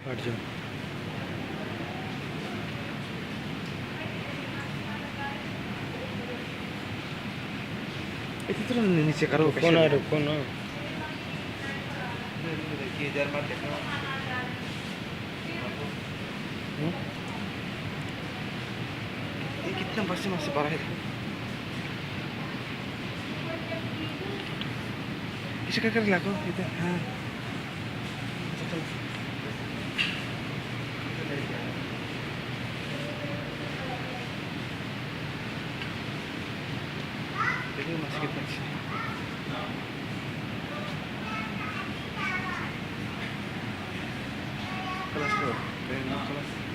हट जाओ। इतना तो नीचे करो रुको ना। ये कितना बस से पड़ा है। इसे क्या कर लागो इधर। हाँ देखिए masih kita sih. Kelas tuh, kelas.